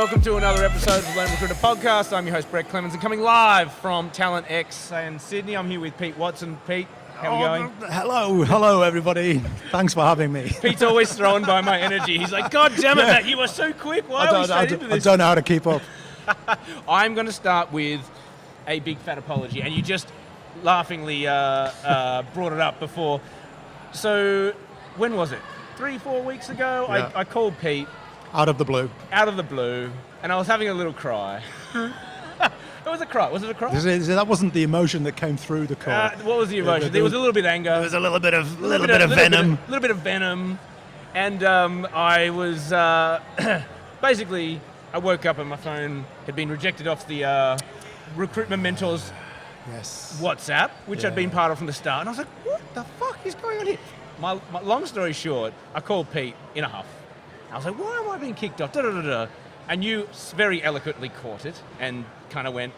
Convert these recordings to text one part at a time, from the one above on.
welcome to another episode of the Learn Recruiter podcast. I'm your host, Brett Clemens, and coming live from Talent X in Sydney, I'm here with Pete Watson. Pete, how are we going? Hello everybody. Thanks for having me. Pete's always thrown by my energy. He's like, God damn it, Matt, you were so quick. Why are we straight into this? I don't know how to keep up. I'm going to start with a big fat apology, and you just laughingly brought it up before. So, when was it? 3-4 weeks ago, Yeah. I called Pete. Out of the blue, and I was having a little cry. It was a cry. Was it a cry? That wasn't the emotion that came through the call. What was the emotion? There was a little bit of anger. There was a little bit of venom. A little bit of venom. And I was basically, I woke up and my phone had been rejected off the Recruitment Mentors WhatsApp, which I'd been part of from the start. And I was like, what the fuck is going on here? My long story short, I called Pete in a huff. I was like, why am I being kicked off? And you very eloquently caught it and kind of went,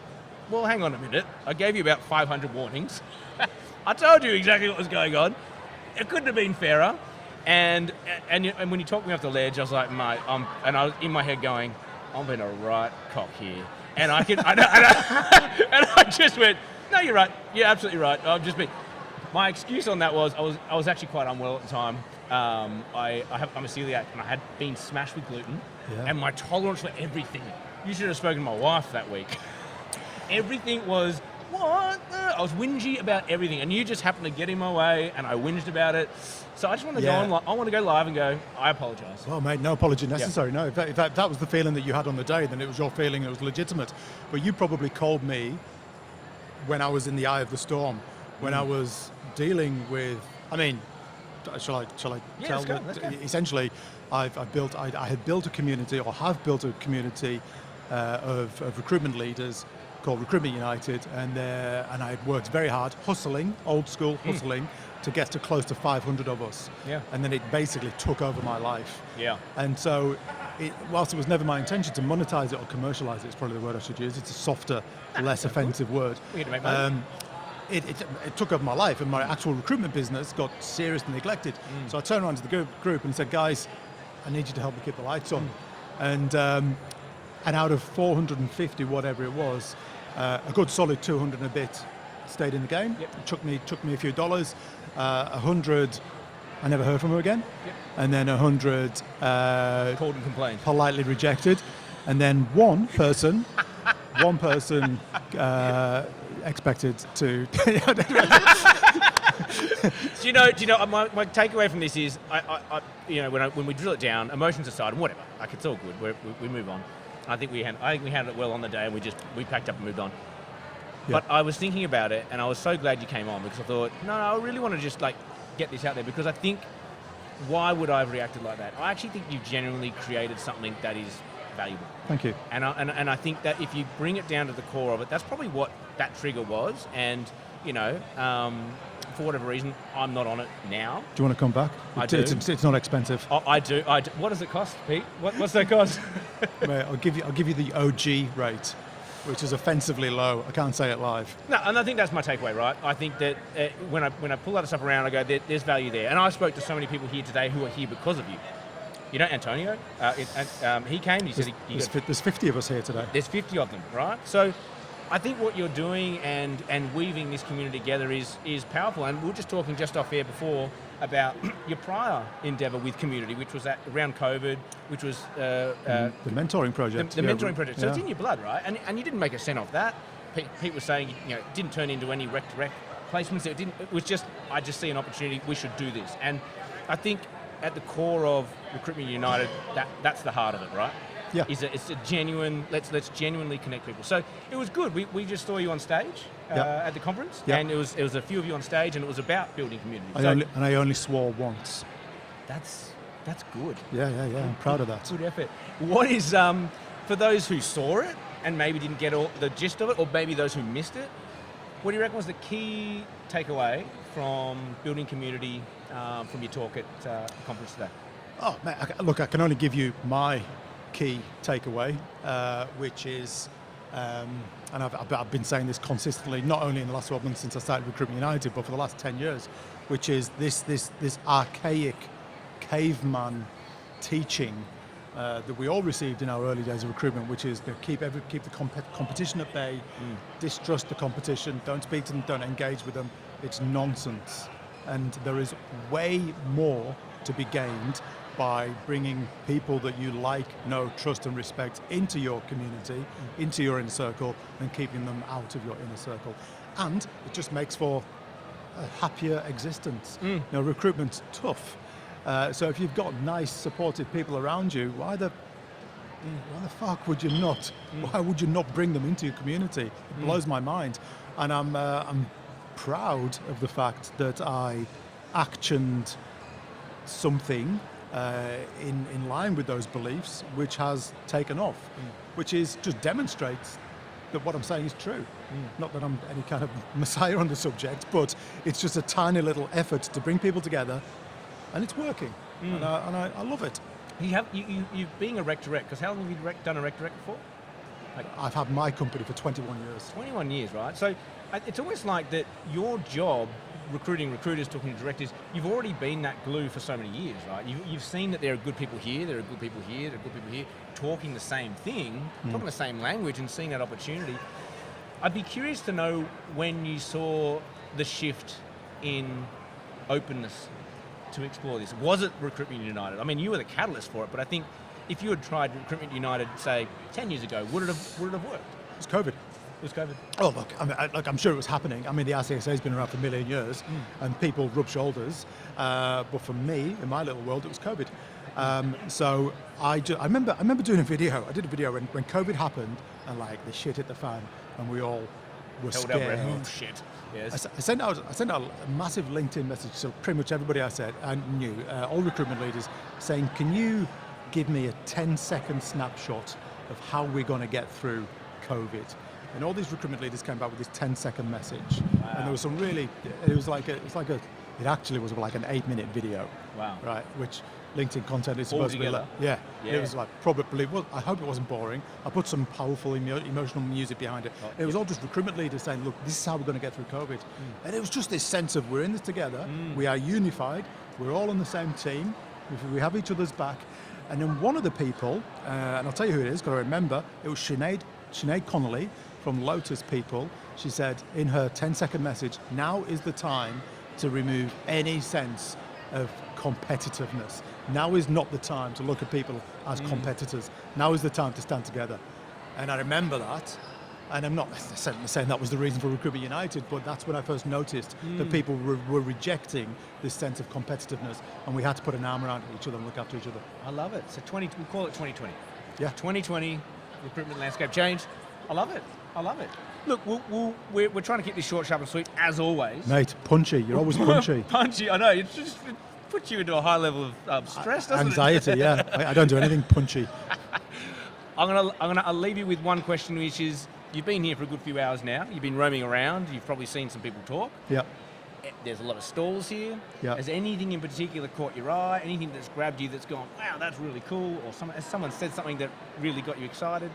well, hang on a minute. I gave you about 500 warnings. I told you exactly what was going on. It couldn't have been fairer. And when you talked me off the ledge, I was like, mate, and I was in my head going, I'm being a right cock here. And I just went, no, you're right. You're absolutely right. My excuse on that was I was actually quite unwell at the time. I'm a celiac, and I had been smashed with gluten, and my tolerance for everything. You should have spoken to my wife that week. Everything was, what? I was whingy about everything, and you just happened to get in my way, and I whinged about it. So I just want to go on. I want to go live and go, I apologise. Well, mate, no apology necessary. Yeah. No, if that was the feeling that you had on the day, then it was your feeling. It was legitimate. But you probably called me when I was in the eye of the storm, when I was dealing with. I mean. Shall I tell? Let's go. Essentially, I had built a community, or have built a community of recruitment leaders called Recruitment United, and I had worked very hard, old school hustling, to get to close to 500 of us. Yeah. And then it basically took over my life. Yeah. And so, whilst it was never my intention to monetize it or commercialize it, it's probably the word I should use. It's a softer, less offensive word. We get to make money. It took over my life, and my actual recruitment business got seriously neglected. So I turned around to the group and said, guys, I need you to help me keep the lights on. And out of 450, whatever it was, a good solid 200 and a bit stayed in the game. Yep. It took me a few dollars. 100, I never heard from her again. Yep. And then 100 called and complained. Politely rejected. And then one person expected to. Do you know? My takeaway from this is, when we drill it down, emotions aside, and whatever, like it's all good. We move on. I think we handled it well on the day, and we packed up and moved on. Yeah. But I was thinking about it, and I was so glad you came on, because I thought, no, I really want to just get this out there, because I think, why would I have reacted like that? I actually think you've genuinely created something that is valuable. Thank you. And I think that if you bring it down to the core of it, that's probably what that trigger was. And for whatever reason, I'm not on it now. Do you want to come back? I do. It's not expensive. I do. What does it cost, Pete? What's that cost? Mate, I'll give you the OG rate, which is offensively low. I can't say it live. No, and I think that's my takeaway, right? I think that when I pull that stuff around, I go, there's value there. And I spoke to so many people here today who are here because of you. You know, Antonio, he came, he said there's 50 of us here today. There's 50 of them, right? So I think what you're doing and weaving this community together is powerful. And we were just talking just off air before about your prior endeavour with community, which was around COVID, which was the mentoring project. The mentoring project. So it's in your blood, right? And you didn't make a cent off that. Pete was saying, it didn't turn into any rec-to-rec placements. It was just, I just see an opportunity. We should do this. And I think at the core of Recruitment United, that's the heart of it, right? Yeah. It's a genuine, let's genuinely connect people. So it was good. We just saw you on stage at the conference, and it was a few of you on stage, and it was about building community. I only swore once. That's good. Yeah. I'm proud of that. Good effort. What is, for those who saw it and maybe didn't get all the gist of it, or maybe those who missed it, what do you reckon was the key takeaway from building community from your talk at the conference today? Oh, mate, look, I can only give you my key takeaway, which is, and I've been saying this consistently, not only in the last 12 months since I started Recruitment United, but for the last 10 years, which is this archaic caveman teaching that we all received in our early days of recruitment, which is to keep the competition at bay, distrust the competition, don't speak to them, don't engage with them. It's nonsense. And there is way more to be gained by bringing people that you like, know, trust and respect into your community, into your inner circle, and keeping them out of your inner circle. And it just makes for a happier existence. Recruitment's tough. So if you've got nice, supportive people around you, why the fuck would you not? Why would you not bring them into your community? It blows my mind. And I'm proud of the fact that I actioned something in line with those beliefs, which has taken off, which just demonstrates that what I'm saying is true. Not that I'm any kind of messiah on the subject, but it's just a tiny little effort to bring people together, and it's working, and I love it. You've been a rec-to-rec, because how long have you done a rec-to-rec before? I've had my company for 21 years. 21 years, right? So it's almost like that your job, recruiting recruiters, talking to directors, you've already been that glue for so many years, right? You've seen that there are good people here, there are good people here, there are good people here, talking the same thing, talking the same language and seeing that opportunity. I'd be curious to know when you saw the shift in openness to explore this. Was it Recruitment United? I mean, you were the catalyst for it, but I think if you had tried Recruitment United, say, 10 years ago, would it have worked? It's COVID. It was COVID. Oh, look, I'm sure it was happening. I mean, the RCSA's been around for a million years, and people rub shoulders. But for me, in my little world, it was COVID. So I remember doing a video. I did a video when COVID happened, and like the shit hit the fan, and we all were scared. Oh shit! Yes. I sent out a massive LinkedIn message to pretty much everybody I knew, all recruitment leaders, saying, "Can you give me a 10-second snapshot of how we're going to get through COVID?" And all these recruitment leaders came back with this 10-second message. Wow. And there was some really, it actually was like an 8-minute video. Wow. Right, which LinkedIn content is supposed to be like, yeah. It was like, I hope it wasn't boring. I put some powerful emotional music behind it. It was all just recruitment leaders saying, look, this is how we're going to get through COVID. And it was just this sense of we're in this together, we are unified, we're all on the same team, we have each other's back. And then one of the people, and I'll tell you who it is, because I remember, it was Sinead Connolly from Lotus People. She said in her 10-second message, now is the time to remove any sense of competitiveness. Now is not the time to look at people as competitors. Now is the time to stand together. And I remember that, and I'm not saying that was the reason for Recruitment United, but that's when I first noticed that people were rejecting this sense of competitiveness, and we had to put an arm around each other and look after each other. I love it. So we call it 2020. Yeah. 2020, recruitment landscape change. I love it. Look, we're trying to keep this short, sharp and sweet, as always. Mate, punchy. You're always punchy. Punchy, I know. It just puts you into a high level of stress, doesn't Anxiety, it? yeah. I don't do anything punchy. I'll leave you with one question, which is, you've been here for a good few hours now. You've been roaming around. You've probably seen some people talk. Yeah. There's a lot of stalls here. Yeah. Has anything in particular caught your eye? Anything that's grabbed you that's gone, wow, that's really cool? Or has someone said something that really got you excited?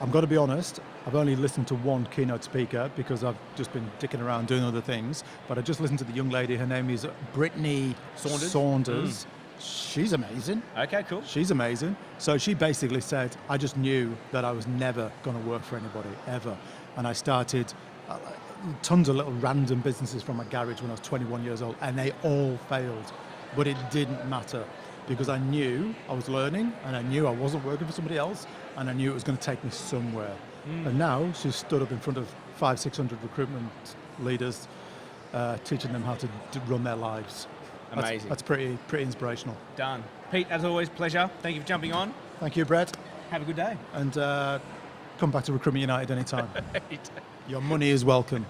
I'm going to be honest, I've only listened to one keynote speaker because I've just been dicking around doing other things. But I just listened to the young lady. Her name is Brittany Saunders. She's amazing. Okay, cool. She's amazing. So she basically said, I just knew that I was never going to work for anybody, ever. And I started tons of little random businesses from my garage when I was 21 years old, and they all failed. But it didn't matter, because I knew I was learning, and I knew I wasn't working for somebody else, and I knew it was going to take me somewhere. And now she's stood up in front of 500-600 recruitment leaders, teaching them how to run their lives. Amazing. That's pretty inspirational. Done. Pete, as always, pleasure. Thank you for jumping on. Thank you, Brett. Have a good day. And come back to Recruitment United anytime. Your money is welcome.